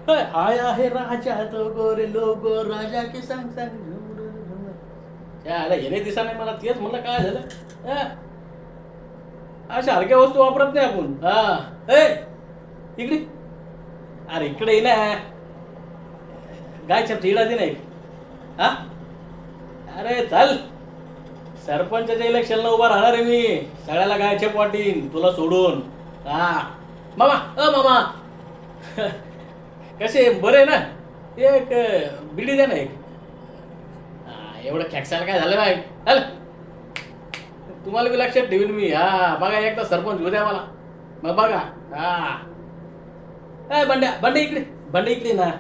हाय आहे राजा तो गोरे लोगो राजा के सांग सांग झुमर झुमर. त्याला येणे दिसा नाही मला तेच म्हणलं काय झालं. हा, अशा हलक्या वस्तू वापरत नाही आपण. हा ए इकडे. अरे इकडे ये ना. गायच्या तिडा दे नाही. हा अरे चल. सरपंचाच्या इलेक्शनला उभा राहणार आहे मी. सगळ्याला गायचे पाटील तुला सोडून. हा मामा मामा. कसे बरे ना. एक बिडी द्या ना एक. एवढं खेकसायला काय झालं बाय. चल तुम्हाला बी लक्षात ठेवीन मी. हा बघा एकदा सरपंच होऊ द्या मला मग बघा. हा बंड्या बंडे इकडे. बंडे इकडे ना.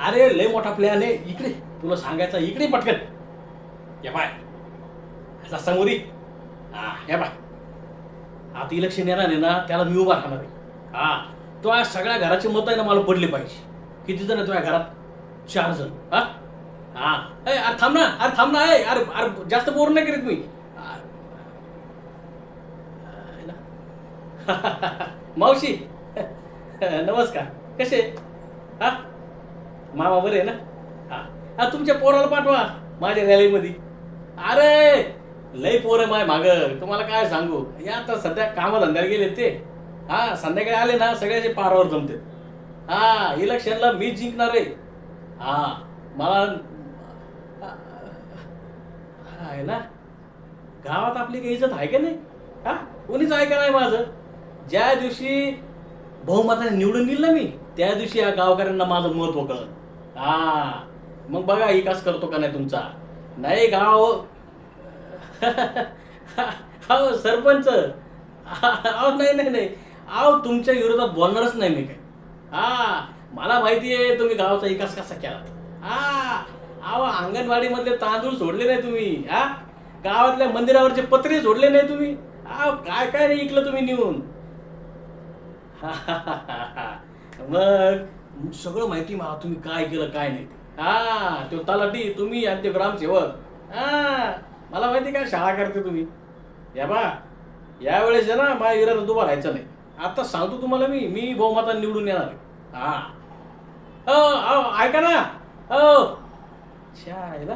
अरे लय मोठा प्लॅन आहे इकडे. तुला सांगायचा इकडे पटकन. या बाय असा समोरी. हा या बाय आता इलेक्शन येणार आहे ना त्याला मी उभा राहणार आहे. हा तो आज सगळ्या घराची मत आहे ना मला पडली पाहिजे. किती जण आहे तुझ्या घरात. 4 जण. हा हा अरे थांब ना. अरे थांब ना. अरे अरे जास्त बोर नाही करीत मी. मावशी नमस्कार. कसे. हा मामा बरे आहे ना. हा हा तुमच्या पोराला पाठवा माझ्या रॅलीमध्ये. अरे लय पोर आहे माय माग. तुम्हाला काय सांगू या आता सध्या कामधंद्याला गेले ते. हा संध्याकाळी आले ना सगळ्याचे पारावर जमते. हा इलेक्शनला मी जिंकणार आहे. हा मला आहे ना. गावात आपली काही इज्जत आहे का नाही. हा कोणीच ऐका नाही माझं. ज्या दिवशी बहुमताने निवडून येईल ना मी त्या दिवशी या गावकऱ्यांना माझं महत्व कळलं. हा मग बघा विकास करतो का नाही तुमचा. नाही गाव. हो सरपंच. अहो नाही नाही नाही. अहो तुमच्या विरोधात बोलणारच नाही मी काय. हा मला माहिती आहे तुम्ही गावाचा विकास कसा केला. हा अहो अंगणवाडी मधले तांदूळ सोडले नाही तुम्ही. हा गावातल्या मंदिरावरचे पत्रे सोडले नाही तुम्ही. अहो काय काय नाही ऐकलं तुम्ही नेऊन. मग सगळं माहिती मला तुम्ही काय केलं काय नाही. हा तो तलाठी तुम्ही आणि ते ग्रामसेवक. हा मला माहिती काय शाळा करते तुम्ही. या बा यावेळेस ना माझ्या विरोधात उभा राहायचं नाही. आता सांगतो तुम्हाला मी बहुमताने निवडून येणार आहे. हा हो ऐका ना. हो शाळेला